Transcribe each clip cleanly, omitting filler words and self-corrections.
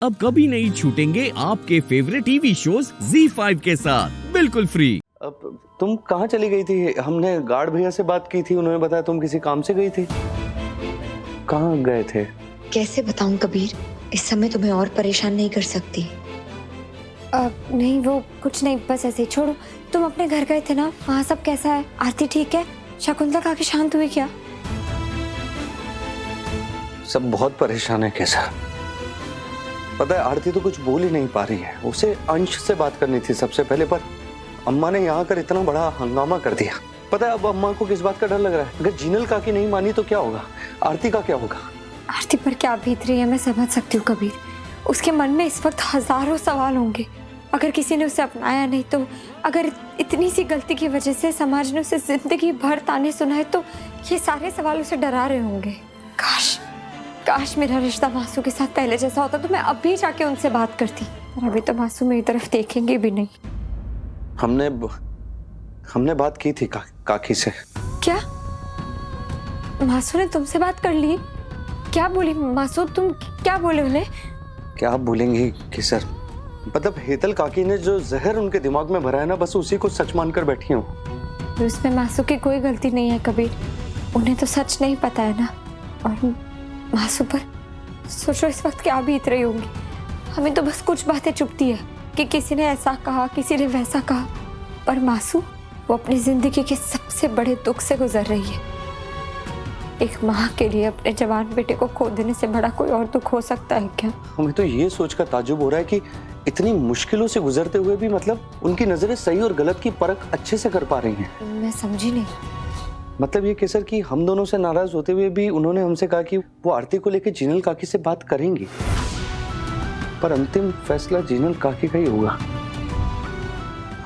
अब कभी नहीं छूटेंगे आपके फेवरेट टीवी शोज ZEE5 के साथ बिल्कुल फ्री। अब तुम कहाँ चली गई थी? हमने गार्ड भैया से बात की थी, उन्होंने बताया तुम किसी काम से गई थी। कहाँ गए थे? कैसे बताऊं कबीर, इस समय तुम्हें और परेशान नहीं कर सकती। नहीं वो कुछ नहीं, बस ऐसे ही छोड़ो। तुम अपने घर गए थे ना, वहाँ सब कैसा है? आरती ठीक है? शकुंतला काकी शांत हुई क्या? सब बहुत परेशान है। कैसा पता है, आरती तो कुछ बोल ही नहीं पा रही है। उसे अंश से बात करनी थी सबसे पहले, पर अम्मा ने यहाँ कर इतना बड़ा हंगामा कर दिया। पता है अब अम्मा को किस बात का डर लग रहा है? अगर जीनल काकी नहीं मानी तो क्या होगा? आरती का क्या होगा? आरती पर क्या बीत रही है मैं समझ सकती हूँ कबीर। उसके मन में इस वक्त हजारों सवाल होंगे। अगर किसी ने उसे अपनाया नहीं तो, अगर इतनी सी गलती की वजह से समाज ने उसे जिंदगी भर ताने सुनाए तो ये सारे सवाल उसे डरा रहे होंगे। काश मेरा रिश्ता मासू के साथ पहले जैसा होता तो मैं अभी जाके उनसे बात करती। और अभी तो मासू मेरी तरफ देखेंगे भी नहीं। हमने बात की थी काकी से। क्या मासू ने तुमसे बात कर ली? क्या बोली मासू? तुम क्या बोले उन्हें? क्या बोलेंगी कि सर, मतलब हेतल काकी ने जो जहर उनके दिमाग में भरा है ना, बस उसी को सच मानकर बैठी हूँ। तो इसमें मासू की कोई गलती नहीं है कबीर। उन्हें तो सच नहीं पता है ना। और मासू पर सोचो इस वक्त क्या बीत रही होंगी। हमें तो बस कुछ बातें चुभती है कि किसी ने ऐसा कहा, किसी ने वैसा कहा, पर मासू वो अपनी जिंदगी के सबसे बड़े दुख से गुजर रही है। एक माँ के लिए अपने जवान बेटे को खो देने से बड़ा कोई और दुख हो सकता है क्या? हमें तो ये सोचकर ताज्जुब हो रहा है कि इतनी मुश्किलों से गुजरते हुए भी मतलब उनकी नजरें सही और गलत की परख अच्छे से कर पा रही हैं। मैं समझी नहीं। मतलब ये केसर कि हम दोनों से नाराज होते हुए भी उन्होंने हमसे कहा कि वो आरती को लेकर जीनल काकी से बात करेंगी, पर अंतिम फैसला जीनल काकी का ही होगा।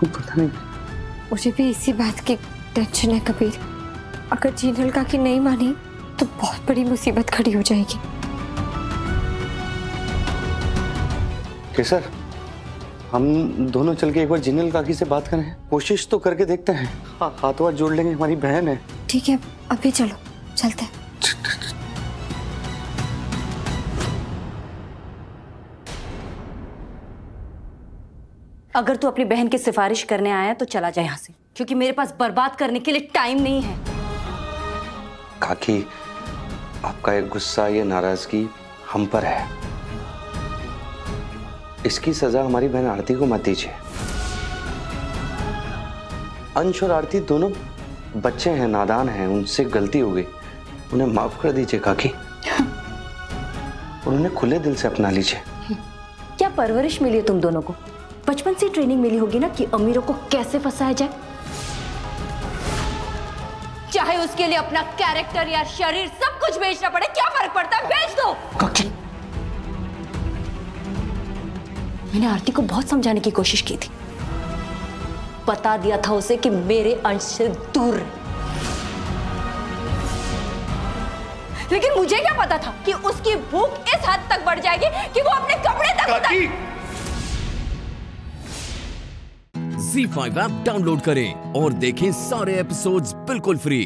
पता नहीं, मुझे भी इसी बात की टेंशन है कबीर। अगर जीनल काकी नहीं मानी तो बहुत बड़ी मुसीबत खड़ी हो जाएगी। केसर, हम दोनों चल के एक बार जीनल काकी से बात करें, कोशिश तो करके देखते हैं। हाथों हाथ जोड़ लेंगे, हमारी बहन है। ठीक है, अभी चलो, चलते हैं। अगर तू अपनी बहन की सिफारिश करने आया तो चला जाए यहाँ से, क्योंकि मेरे पास बर्बाद करने के लिए टाइम नहीं है। काकी, आपका ये गुस्सा, ये नाराजगी हम पर है। इसकी सजा हमारी बहन आरती को मत दीजिए। अंश और आरती दोनों बच्चे हैं, नादान हैं, उनसे गलती हो गई, उन्हें माफ कर दीजिए काकी। उन्हें खुले दिल से अपना लीजिए। क्या परवरिश मिली है तुम दोनों को? बचपन से ट्रेनिंग मिली होगी ना कि अमीरों को कैसे फंसाया जाए। चाहे उसके लिए अपना कैरेक्टर या शरीर सब कुछ बेचना पड़े, क्या फर्क पड़ता है? बेच दो। काकी, मैंने आरती को बहुत समझाने की कोशिश की थी, बता दिया था उसे कि मेरे अंश से दूर रहे। लेकिन मुझे क्या पता था कि उसकी भूख इस हद तक बढ़ जाएगी कि वो अपने कपड़े तक ZEE5 ऐप डाउनलोड करें और देखें सारे एपिसोड्स बिल्कुल फ्री।